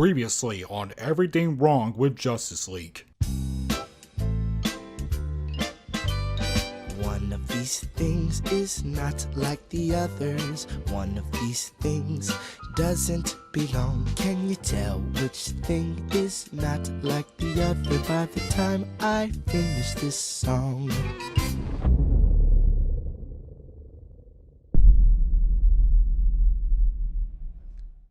Previously on Everything Wrong with Justice League. One of these things is not like the others. One of these things doesn't belong. Can you tell which thing is not like the other by the time I finish this song?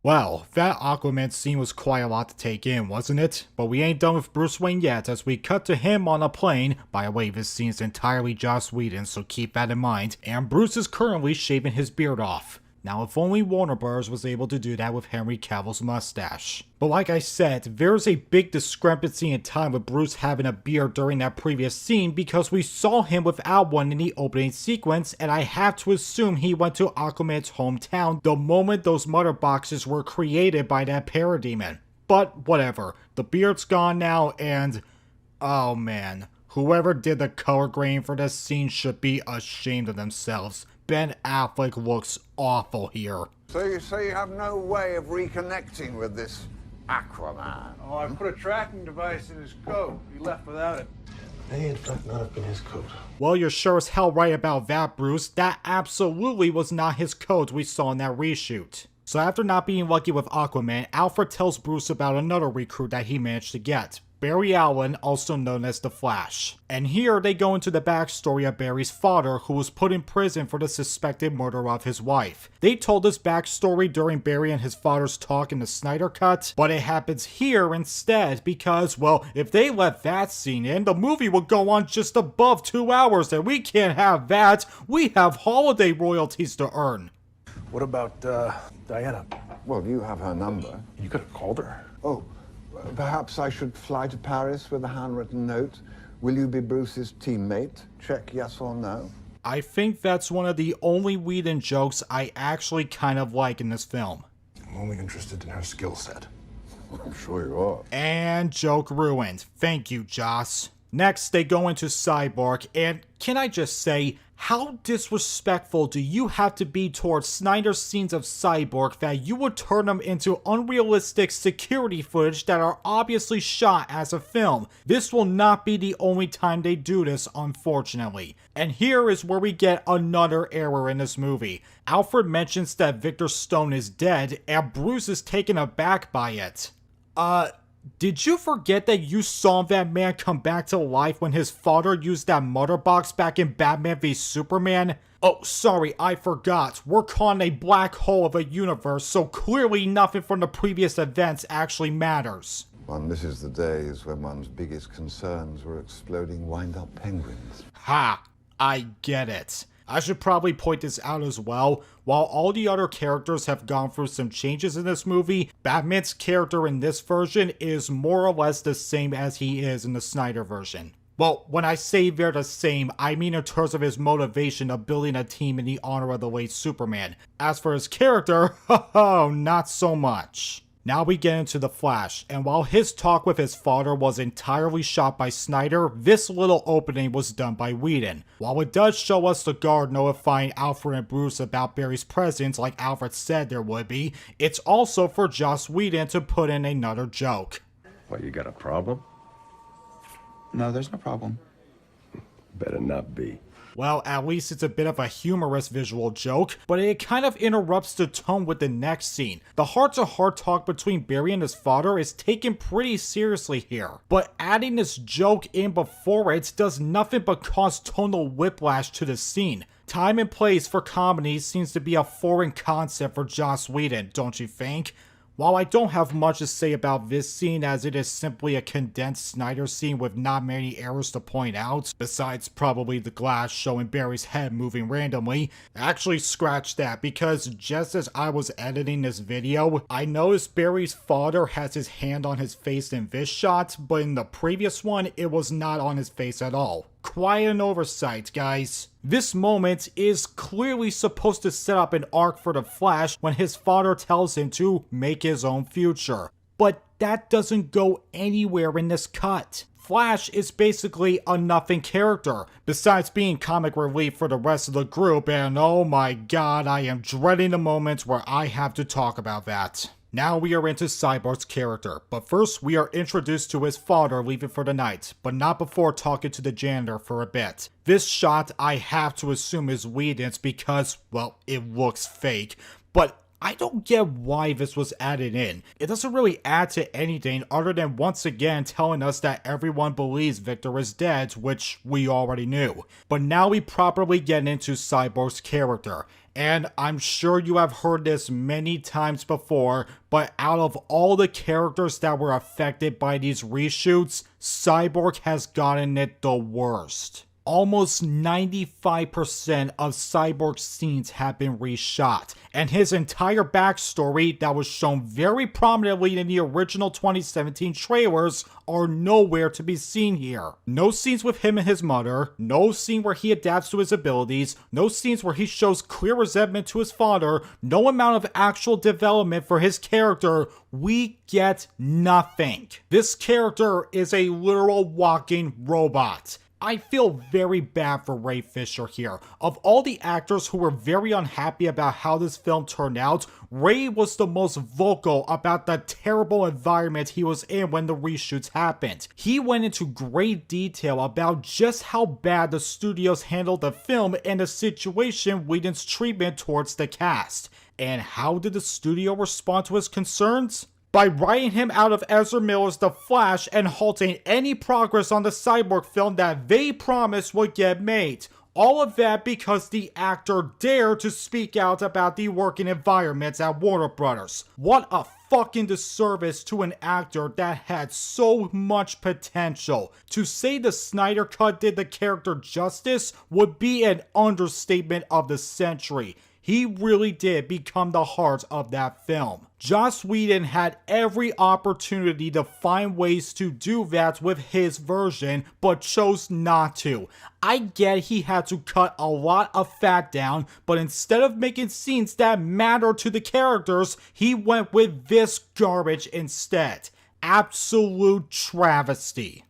Well, that Aquaman scene was quite a lot to take in, wasn't it? But we ain't done with Bruce Wayne yet, as we cut to him on a plane. By the way, this scene is entirely Joss Whedon, so keep that in mind. And Bruce is currently shaving his beard off. Now, if only Warner Bros. Was able to do that with Henry Cavill's mustache. But like I said, there's a big discrepancy in time with Bruce having a beard during that previous scene because we saw him without one in the opening sequence, and I have to assume he went to Aquaman's hometown the moment those mother boxes were created by that parademon. But whatever, the beard's gone now, and oh man, whoever did the color grading for this scene should be ashamed of themselves. Ben Affleck looks awful here. So you say you have no way of reconnecting with this Aquaman? Oh, I put a tracking device in his coat. He left without it. May in fact not have been his coat. Well, you're sure as hell right about that, Bruce. That absolutely was not his coat we saw in that reshoot. So after not being lucky with Aquaman, Alfred tells Bruce about another recruit that he managed to get. Barry Allen, also known as the Flash. And here they go into the backstory of Barry's father, who was put in prison for the suspected murder of his wife. They told this backstory during Barry and his father's talk in the Snyder Cut, but it happens here instead because, well, if they let that scene in, the movie would go on just above 2 hours, and we can't have that. We have holiday royalties to earn. What about Diana? Well, you have her number. You could have called her. Oh, perhaps I should fly to Paris with a handwritten note. Will you be Bruce's teammate? Check yes or no. I think that's one of the only Whedon jokes I actually kind of like in this film. I'm only interested in her skill set. I'm sure you are. And joke ruined. Thank you, Joss. Next, they go into Cyborg, and can I just say, how disrespectful do you have to be towards Snyder's scenes of Cyborg that you would turn them into unrealistic security footage that are obviously shot as a film? This will not be the only time they do this, unfortunately. And here is where we get another error in this movie. Alfred mentions that Victor Stone is dead, and Bruce is taken aback by it. Did you forget that you saw that man come back to life when his father used that mother box back in Batman v Superman? Oh, sorry, I forgot. We're caught in a black hole of a universe, so clearly nothing from the previous events actually matters. One misses the days when one's biggest concerns were exploding wind-up penguins. Ha! I get it. I should probably point this out as well. While all the other characters have gone through some changes in this movie, Batman's character in this version is more or less the same as he is in the Snyder version. Well, when I say they're the same, I mean in terms of his motivation of building a team in the honor of the late Superman. As for his character, not so much. Now we get into the Flash, and while his talk with his father was entirely shot by Snyder, this little opening was done by Whedon. While it does show us the guard notifying Alfred and Bruce about Barry's presence like Alfred said there would be, it's also for Joss Whedon to put in another joke. What, you got a problem? No, there's no problem. Better not be. Well, at least it's a bit of a humorous visual joke, but it kind of interrupts the tone with the next scene. The heart-to-heart talk between Barry and his father is taken pretty seriously here, but adding this joke in before it does nothing but cause tonal whiplash to the scene. Time and place for comedy seems to be a foreign concept for Joss Whedon, don't you think? While I don't have much to say about this scene as it is simply a condensed Snyder scene with not many errors to point out, besides probably the glass showing Barry's head moving randomly, actually scratch that because just as I was editing this video, I noticed Barry's father has his hand on his face in this shot, but in the previous one it was not on his face at all. Quite an oversight, guys. This moment is clearly supposed to set up an arc for the Flash when his father tells him to make his own future. But that doesn't go anywhere in this cut. Flash is basically a nothing character, besides being comic relief for the rest of the group, and oh my god, I am dreading the moments where I have to talk about that. Now we are into Cyborg's character, but first we are introduced to his father leaving for the night, but not before talking to the janitor for a bit. This shot I have to assume is Whedon's because, well, it looks fake, but I don't get why this was added in. It doesn't really add to anything other than once again telling us that everyone believes Victor is dead, which we already knew. But now we properly get into Cyborg's character. And I'm sure you have heard this many times before, but out of all the characters that were affected by these reshoots, Cyborg has gotten it the worst. Almost 95% of Cyborg's scenes have been reshot, and his entire backstory that was shown very prominently in the original 2017 trailers are nowhere to be seen here. No scenes with him and his mother, no scene where he adapts to his abilities, no scenes where he shows clear resentment to his father, no amount of actual development for his character. We get nothing. This character is a literal walking robot. I feel very bad for Ray Fisher here. Of all the actors who were very unhappy about how this film turned out, Ray was the most vocal about the terrible environment he was in when the reshoots happened. He went into great detail about just how bad the studios handled the film and the situation Whedon's treatment towards the cast. And how did the studio respond to his concerns? By writing him out of Ezra Miller's The Flash and halting any progress on the Cyborg film that they promised would get made. All of that because the actor dared to speak out about the working environments at Warner Brothers. What a fucking disservice to an actor that had so much potential. To say the Snyder Cut did the character justice would be an understatement of the century. He really did become the heart of that film. Joss Whedon had every opportunity to find ways to do that with his version, but chose not to. I get he had to cut a lot of fat down, but instead of making scenes that matter to the characters, he went with this garbage instead. Absolute travesty.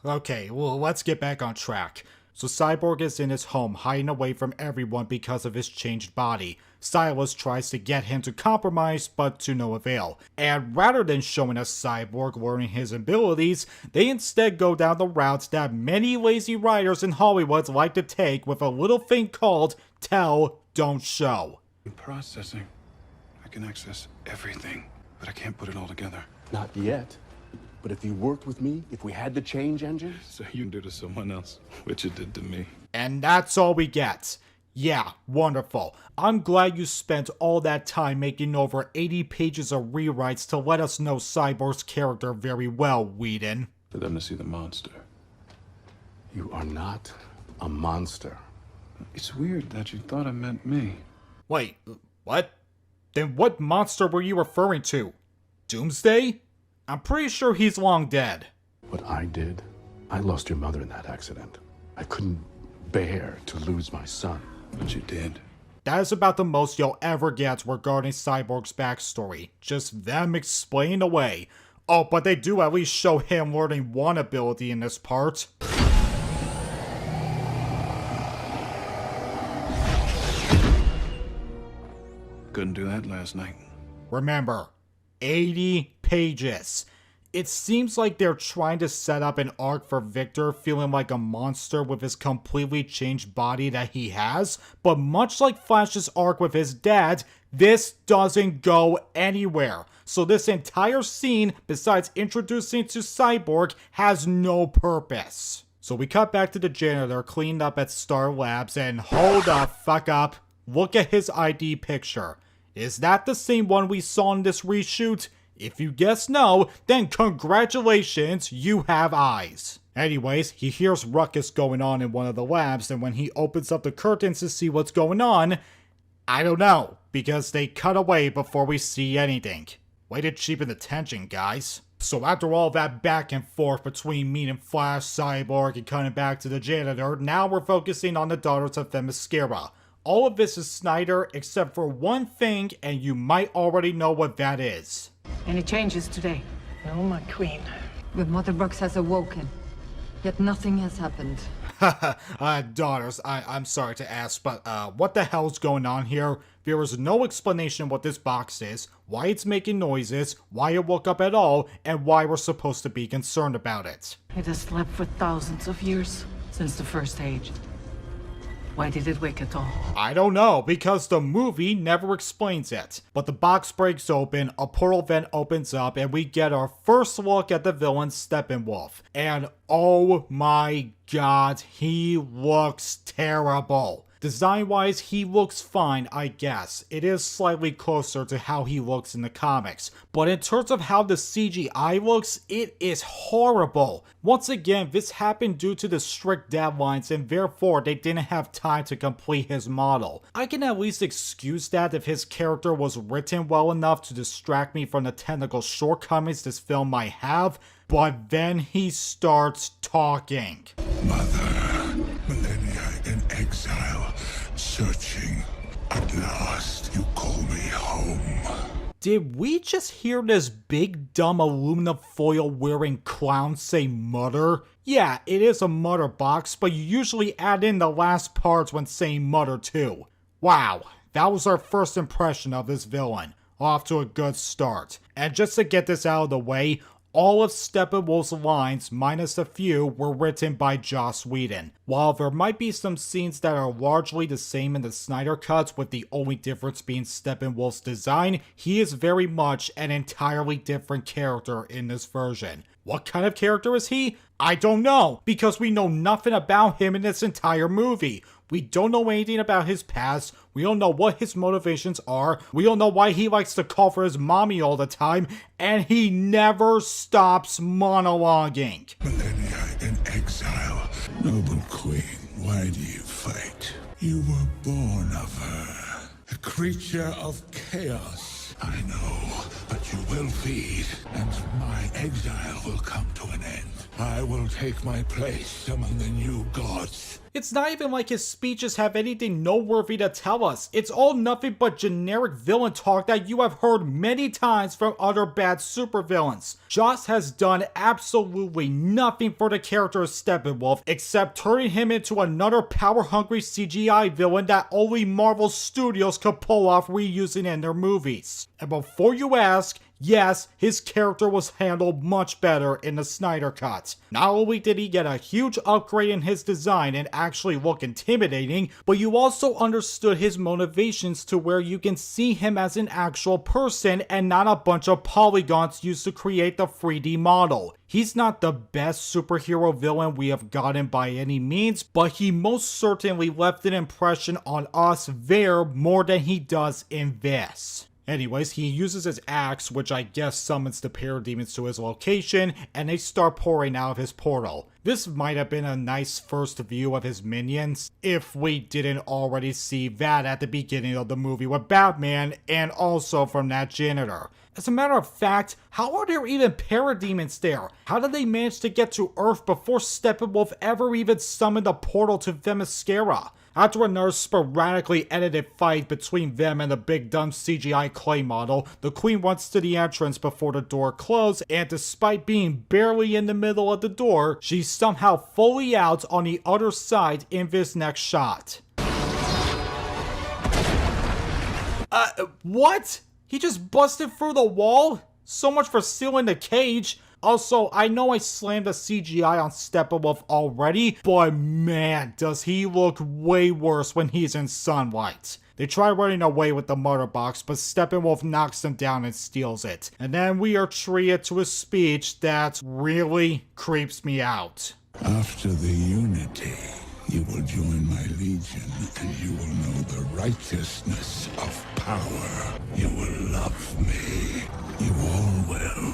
Okay, well, let's get back on track. So Cyborg is in his home hiding away from everyone because of his changed body. Silas tries to get him to compromise, but to no avail. And rather than showing us Cyborg learning his abilities, they instead go down the route that many lazy writers in Hollywood like to take with a little thing called tell, don't show. In processing, I can access everything, but I can't put it all together. Not yet. But if you worked with me, if we had the change engine... So you can do to someone else what you did to me. And that's all we get. Yeah, wonderful. I'm glad you spent all that time making over 80 pages of rewrites to let us know Cyborg's character very well, Whedon. For them to see the monster. You are not a monster. It's weird that you thought I meant me. Wait, what? Then what monster were you referring to? Doomsday? I'm pretty sure he's long dead. What I did, I lost your mother in that accident. I couldn't bear to lose my son. But you did. That is about the most you'll ever get regarding Cyborg's backstory. Just them explained away. Oh, but they do at least show him learning one ability in this part. Couldn't do that last night. Remember, 80 pages. It seems like they're trying to set up an arc for Victor feeling like a monster with his completely changed body that he has, but much like Flash's arc with his dad, this doesn't go anywhere. So this entire scene, besides introducing to Cyborg, has no purpose. So we cut back to the janitor cleaned up at Star Labs and hold the fuck up. Look at his ID picture. Is that the same one we saw in this reshoot? If you guess no, then congratulations, you have eyes. Anyways, he hears ruckus going on in one of the labs, and when he opens up the curtains to see what's going on, I don't know, because they cut away before we see anything. Way to cheapen the tension, guys. So after all that back and forth between me and Flash, Cyborg, and cutting back to the janitor, now we're focusing on the daughters of Themyscira. All of this is Snyder, except for one thing, and you might already know what that is. Any changes today? No, my queen. The Mother Box has awoken, yet nothing has happened. Daughters, I'm sorry to ask, but what the hell's going on here? There is no explanation what this box is, why it's making noises, why it woke up at all, and why we're supposed to be concerned about it. It has slept for thousands of years, since the first age. Why did it wake at all? I don't know, because the movie never explains it. But the box breaks open, a portal vent opens up, and we get our first look at the villain Steppenwolf. And oh my god, he looks terrible. Design-wise, he looks fine, I guess. It is slightly closer to how he looks in the comics. But in terms of how the CGI looks, it is horrible. Once again, this happened due to the strict deadlines and therefore they didn't have time to complete his model. I can at least excuse that if his character was written well enough to distract me from the technical shortcomings this film might have, but then he starts talking. Mother, millennia in exile, searching. At last, you call me home. Did we just hear this big dumb aluminum foil wearing clown say mother? Yeah, it is a mother box, but you usually add in the last parts when saying mother too. Wow, that was our first impression of this villain. Off to a good start. And just to get this out of the way, all of Steppenwolf's lines, minus a few, were written by Joss Whedon. While there might be some scenes that are largely the same in the Snyder cuts, with the only difference being Steppenwolf's design, he is very much an entirely different character in this version. What kind of character is he? I don't know, because we know nothing about him in this entire movie. We don't know anything about his past, we don't know what his motivations are, we don't know why he likes to call for his mommy all the time, and he never stops monologuing. Millennia in exile. Noble queen, why do you fight? You were born of her, a creature of chaos. I know, but you will feed, and my exile will come to an end. I will take my place among the new gods. It's not even like his speeches have anything noteworthy to tell us. It's all nothing but generic villain talk that you have heard many times from other bad supervillains. Joss has done absolutely nothing for the character of Steppenwolf except turning him into another power-hungry CGI villain that only Marvel Studios could pull off reusing in their movies. And before you ask, yes, his character was handled much better in the Snyder Cut. Not only did he get a huge upgrade in his design and actually look intimidating, but you also understood his motivations to where you can see him as an actual person and not a bunch of polygons used to create the 3D model. He's not the best superhero villain we have gotten by any means, but he most certainly left an impression on us there more than he does in this. Anyways, he uses his axe, which I guess summons the parademons to his location, and they start pouring out of his portal. This might have been a nice first view of his minions, if we didn't already see that at the beginning of the movie with Batman, and also from that janitor. As a matter of fact, how are there even parademons there? How did they manage to get to Earth before Steppenwolf ever even summoned a portal to Themyscira? After another sporadically edited fight between them and the big dumb CGI clay model, the queen runs to the entrance before the door closed, and despite being barely in the middle of the door, she's somehow fully out on the other side in this next shot. What? He just busted through the wall? So much for sealing the cage. Also, I know I slammed the CGI on Steppenwolf already, but man, does he look way worse when he's in sunlight. They try running away with the mother box, but Steppenwolf knocks them down and steals it. And then we are treated to a speech that really creeps me out. After the unity, you will join my legion, and you will know the righteousness of power. You will love me. You all will.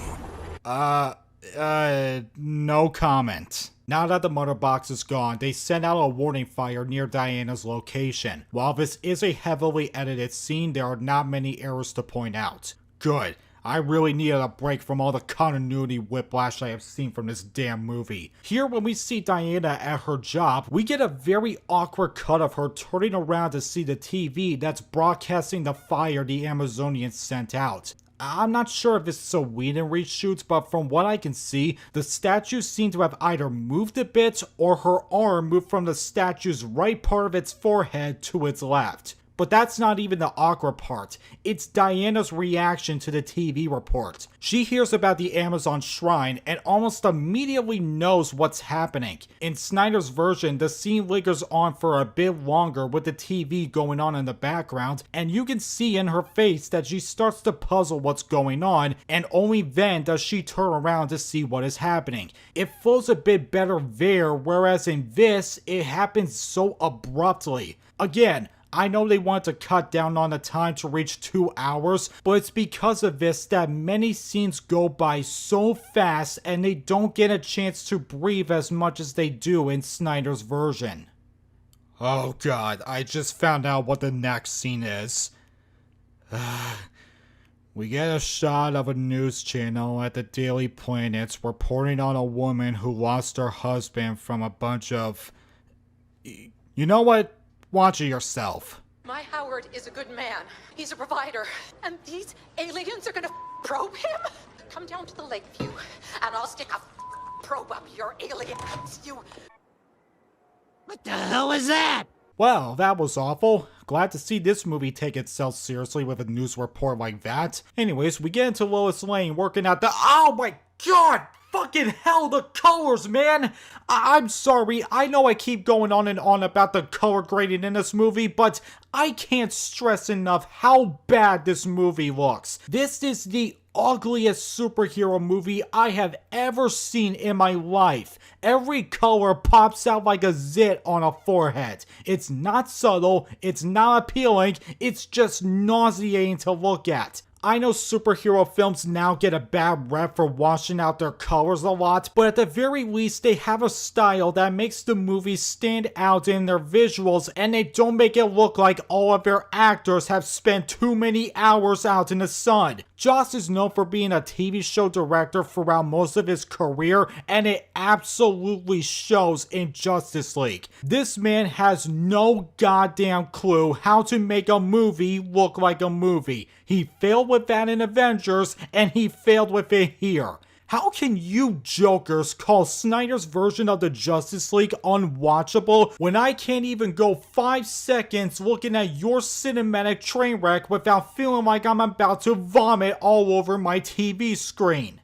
No comment. Now that the mother box is gone, they send out a warning fire near Diana's location. While this is a heavily edited scene, there are not many errors to point out. Good. I really needed a break from all the continuity whiplash I have seen from this damn movie. Here, when we see Diana at her job, we get a very awkward cut of her turning around to see the TV that's broadcasting the fire the Amazonians sent out. I'm not sure if it's a Whedon reshoot, but from what I can see, the statues seem to have either moved a bit or her arm moved from the statue's right part of its forehead to its left. But that's not even the awkward part. It's Diana's reaction to the TV report. She hears about the Amazon shrine and almost immediately knows what's happening. In Snyder's version, the scene lingers on for a bit longer with the TV going on in the background, and you can see in her face that she starts to puzzle what's going on, and only then does she turn around to see what is happening. It flows a bit better there, whereas in this, it happens so abruptly. Again, I know they want to cut down on the time to reach 2 hours, but it's because of this that many scenes go by so fast and they don't get a chance to breathe as much as they do in Snyder's version. Oh god, I just found out what the next scene is. We get a shot of a news channel at the Daily Planet reporting on a woman who lost her husband from a bunch of... You know what? Watch it yourself. My Howard is a good man. He's a provider. And these aliens are gonna probe him? Come down to the Lakeview, and I'll stick a probe up your alien. You... What the hell was that? Well, that was awful. Glad to see this movie take itself seriously with a news report like that. Anyways, we get into Lois Lane working out the... Oh my god! Fucking hell, the colors, man! I'm sorry, I know I keep going on and on about the color grading in this movie, but I can't stress enough how bad this movie looks. This is the ugliest superhero movie I have ever seen in my life. Every color pops out like a zit on a forehead. It's not subtle, it's not appealing, it's just nauseating to look at. I know superhero films now get a bad rep for washing out their colors a lot, but at the very least they have a style that makes the movies stand out in their visuals, and they don't make it look like all of their actors have spent too many hours out in the sun. Joss is known for being a TV show director throughout most of his career, and it absolutely shows in Justice League. This man has no goddamn clue how to make a movie look like a movie. He failed with that in Avengers, and he failed with it here. How can you jokers call Snyder's version of the Justice League unwatchable when I can't even go 5 seconds looking at your cinematic train wreck without feeling like I'm about to vomit all over my TV screen?